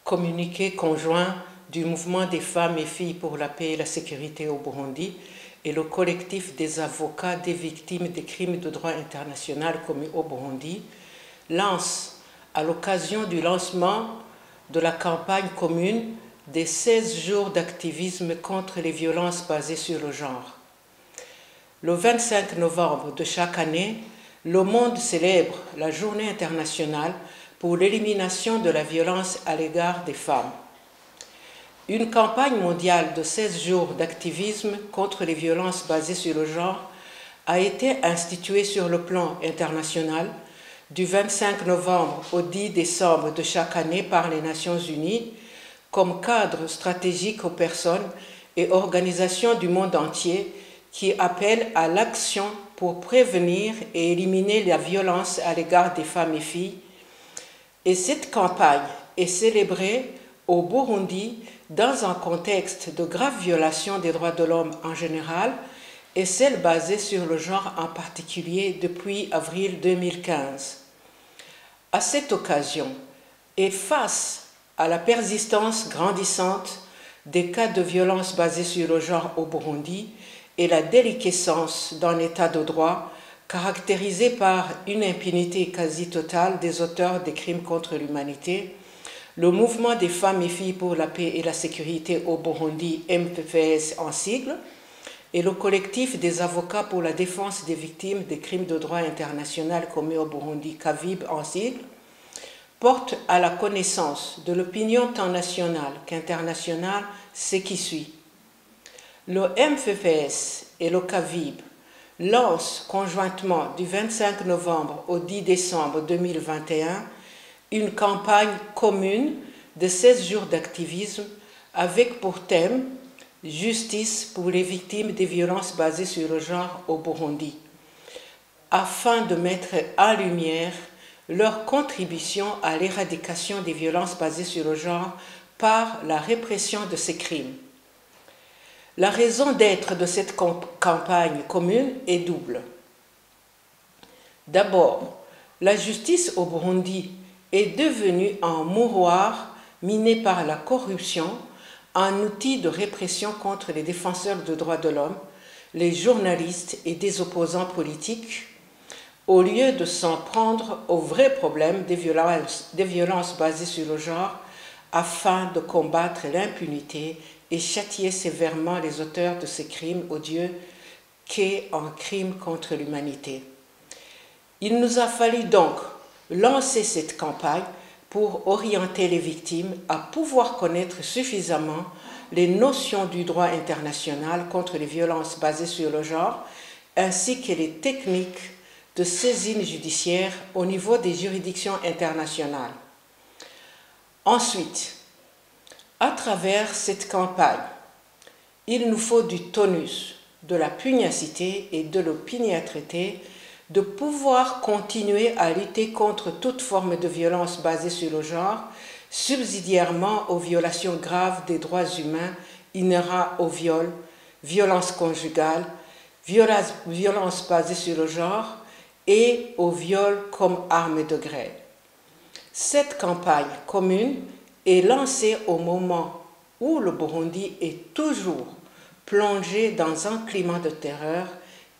communiqué conjoint du mouvement des femmes et filles pour la paix et la sécurité au Burundi et le collectif des avocats des victimes des crimes de droit international commis au Burundi, lance, à l'occasion du lancement de la campagne commune des 16 jours d'activisme contre les violences basées sur le genre. Le 25 novembre de chaque année, le monde célèbre la Journée internationale pour l'élimination de la violence à l'égard des femmes. Une campagne mondiale de 16 jours d'activisme contre les violences basées sur le genre a été instituée sur le plan international du 25 novembre au 10 décembre de chaque année par les Nations Unies comme cadre stratégique aux personnes et organisations du monde entier qui appellent à l'action pour prévenir et éliminer la violence à l'égard des femmes et filles. Et cette campagne est célébrée au Burundi dans un contexte de graves violations des droits de l'homme en général et celles basées sur le genre en particulier depuis avril 2015. À cette occasion, et face à la persistance grandissante des cas de violence basés sur le genre au Burundi et la déliquescence d'un état de droit caractérisé par une impunité quasi totale des auteurs des crimes contre l'humanité, le mouvement des femmes et filles pour la paix et la sécurité au Burundi, MFPS en sigle, et le collectif des avocats pour la défense des victimes des crimes de droit international commis au Burundi, CAVIB en sigle, portent à la connaissance de l'opinion tant nationale qu'internationale ce qui suit. Le MFPS et le CAVIB lancent conjointement du 25 novembre au 10 décembre 2021 une campagne commune de 16 jours d'activisme avec pour thème « Justice pour les victimes des violences basées sur le genre au Burundi » afin de mettre en lumière leur contribution à l'éradication des violences basées sur le genre par la répression de ces crimes. La raison d'être de cette campagne commune est double. D'abord, la justice au Burundi est devenue un mouroir miné par la corruption, un outil de répression contre les défenseurs des droits de l'homme, les journalistes et des opposants politiques, au lieu de s'en prendre au vrai problème des violences basées sur le genre afin de combattre l'impunité et châtier sévèrement les auteurs de ces crimes odieux qu'est un crime contre l'humanité. Il nous a fallu donc lancer cette campagne pour orienter les victimes à pouvoir connaître suffisamment les notions du droit international contre les violences basées sur le genre, ainsi que les techniques de saisine judiciaire au niveau des juridictions internationales. Ensuite, à travers cette campagne, il nous faut du tonus, de la pugnacité et de l'opiniâtreté de pouvoir continuer à lutter contre toute forme de violence basée sur le genre, subsidiairement aux violations graves des droits humains inhérents au viol, violence conjugale, violence basée sur le genre et au viol comme arme de guerre. Cette campagne commune est lancée au moment où le Burundi est toujours plongé dans un climat de terreur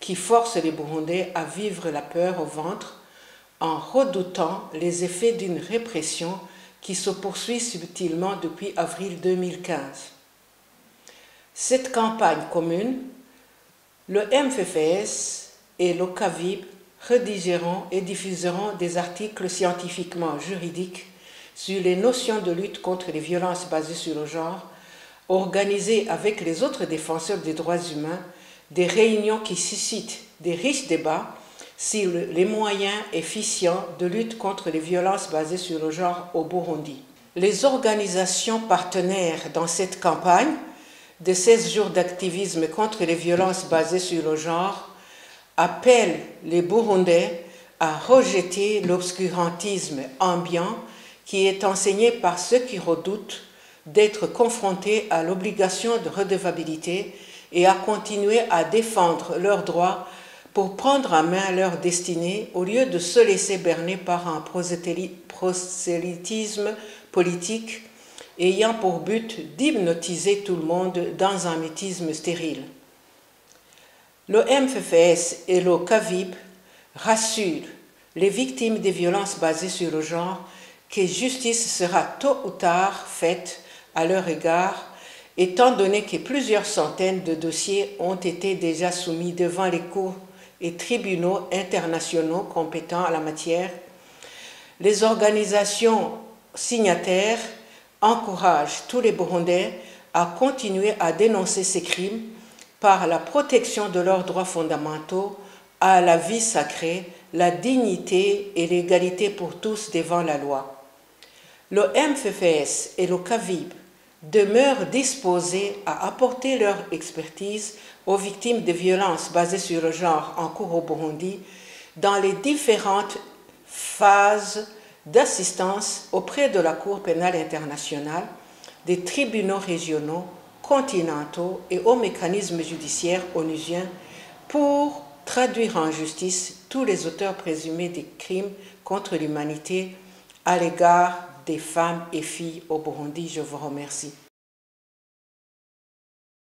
qui force les Burundais à vivre la peur au ventre en redoutant les effets d'une répression qui se poursuit subtilement depuis avril 2015. Cette campagne commune, le MFPS et le CAVIB rédigeront et diffuseront des articles scientifiquement juridiques sur les notions de lutte contre les violences basées sur le genre, organisés avec les autres défenseurs des droits humains, des réunions qui suscitent des riches débats sur les moyens efficients de lutte contre les violences basées sur le genre au Burundi. Les organisations partenaires dans cette campagne de 16 jours d'activisme contre les violences basées sur le genre appellent les Burundais à rejeter l'obscurantisme ambiant qui est enseigné par ceux qui redoutent d'être confrontés à l'obligation de redevabilité et à continuer à défendre leurs droits pour prendre en main leur destinée au lieu de se laisser berner par un prosélytisme politique ayant pour but d'hypnotiser tout le monde dans un mutisme stérile. Le MFFS et le CAVIB rassurent les victimes des violences basées sur le genre que justice sera tôt ou tard faite à leur égard, étant donné que plusieurs centaines de dossiers ont été déjà soumis devant les cours et tribunaux internationaux compétents en la matière. Les organisations signataires encouragent tous les Burundais à continuer à dénoncer ces crimes par la protection de leurs droits fondamentaux à la vie sacrée, la dignité et l'égalité pour tous devant la loi. Le MFFS et le CAVIB demeurent disposés à apporter leur expertise aux victimes de violences basées sur le genre en cours au Burundi dans les différentes phases d'assistance auprès de la Cour pénale internationale, des tribunaux régionaux, continentaux et aux mécanismes judiciaires onusiens pour traduire en justice tous les auteurs présumés des crimes contre l'humanité à l'égard des femmes et filles au Burundi. Je vous remercie.